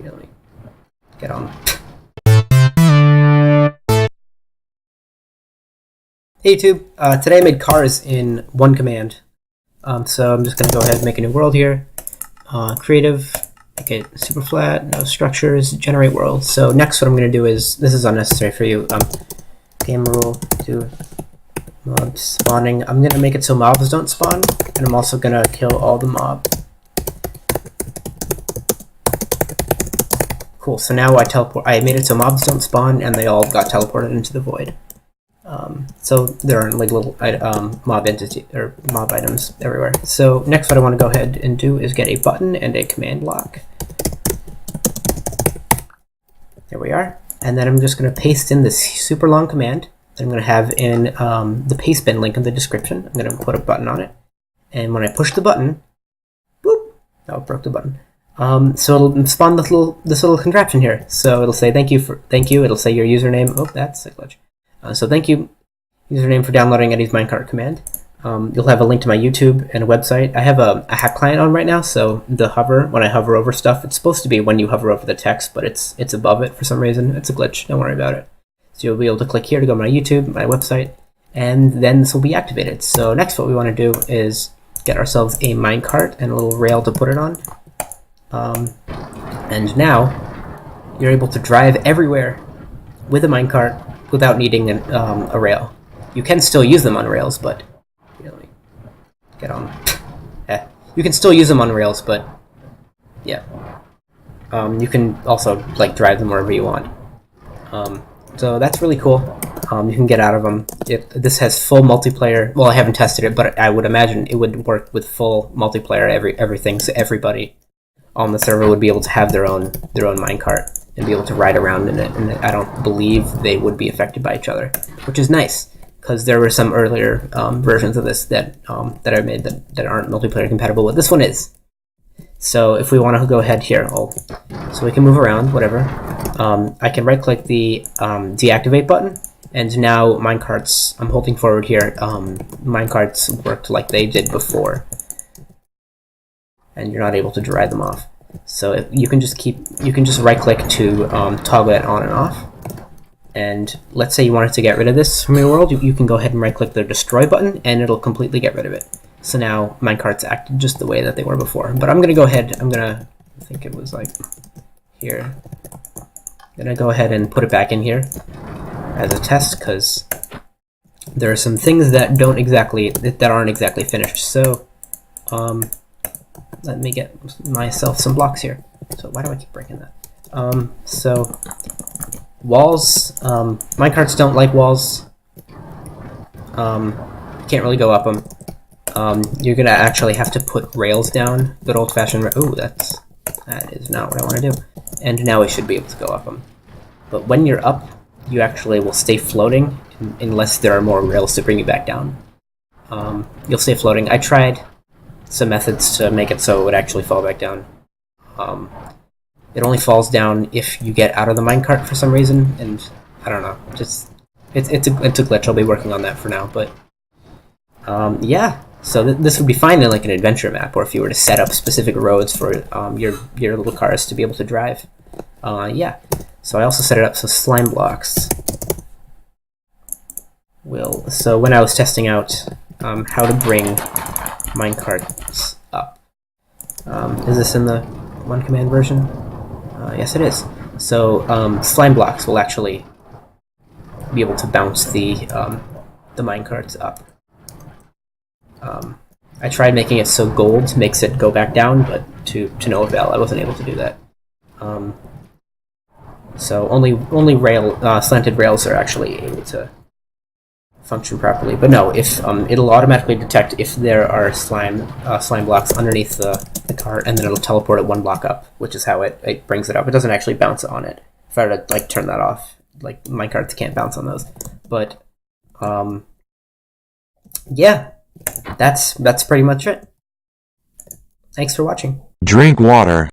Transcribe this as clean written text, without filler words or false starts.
Really? Get on. Hey YouTube, today I made cars in one command. So I'm just going to go ahead and make a new world here. Creative, make it super flat, no structures, generate world. So next what I'm going to do is, this is unnecessary for you, game rule, do mob spawning. I'm going to make it so mobs don't spawn, and I'm also going to kill all the mob. Cool, so now I made it so mobs don't spawn and they all got teleported into the void. So there are like little mob entity or mob items everywhere. So next what I want to go ahead and do is get a button and a command block. There we are. And then I'm just going to paste in this super long command that I'm going to have in the paste bin link in the description. I'm going to put a button on it. And when I push the button, boop, oh, it broke the button. So it'll spawn this little contraption here. So it'll say thank you. It'll say your username. Oh, that's a glitch. So thank you, username, for downloading Eddie's Minecart command. You'll have a link to my YouTube and a website. I have a hack client on right now, so when I hover over stuff, it's supposed to be when you hover over the text, but it's above it for some reason. It's a glitch. Don't worry about it. So you'll be able to click here to go to my YouTube, my website, and then this will be activated. So next what we want to do is get ourselves a minecart and a little rail to put it on. And now you're able to drive everywhere with a minecart without needing a rail. You can still use them on rails, but really, get on. You can still use them on rails, but yeah. You can also like drive them wherever you want. So that's really cool. You can get out of them. This has full multiplayer. Well, I haven't tested it, but I would imagine it would work with full multiplayer. Everything, so everybody on the server would be able to have their own minecart and be able to ride around in it, and I don't believe they would be affected by each other, which is nice, because there were some earlier versions of this that I made that aren't multiplayer compatible, but this one is. So if we want to go ahead here, so we can move around, whatever. I can right-click the deactivate button, and now minecarts, I'm holding forward here, minecarts worked like they did before, and you're not able to dry them off. So you can just right-click to toggle it on and off. And let's say you wanted to get rid of this from your world, you can go ahead and right-click the destroy button, and it'll completely get rid of it. So now minecarts act just the way that they were before. But I'm gonna go ahead. I think it was like here. I'm gonna go ahead and put it back in here as a test, because there are some things that aren't exactly finished. So let me get myself some blocks here. So why do I keep breaking that? So walls, minecarts don't like walls. Can't really go up them. You're gonna actually have to put rails down, good old-fashioned. Ooh, that is not what I want to do. And now we should be able to go up them. But when you're up, you actually will stay floating unless there are more rails to bring you back down. You'll stay floating. I tried some methods to make it so it would actually fall back down. It only falls down if you get out of the minecart for some reason, and I don't know. Just it's a glitch. I'll be working on that for now, but yeah. So this would be fine in like an adventure map, or if you were to set up specific roads for your little cars to be able to drive. Yeah. So I also set it up so slime blocks so when I was testing out how to bring minecarts up. Is this in the one command version? Yes, it is. So slime blocks will actually be able to bounce the minecarts up. I tried making it so gold makes it go back down, but to no avail. I wasn't able to do that. So only slanted rails are actually able to function properly. But no, if it'll automatically detect if there are slime blocks underneath the cart, and then it'll teleport it one block up, which is how it brings it up. It doesn't actually bounce on it. If I were to like turn that off, like minecarts can't bounce on those. But yeah, that's pretty much it. Thanks for watching. Drink water.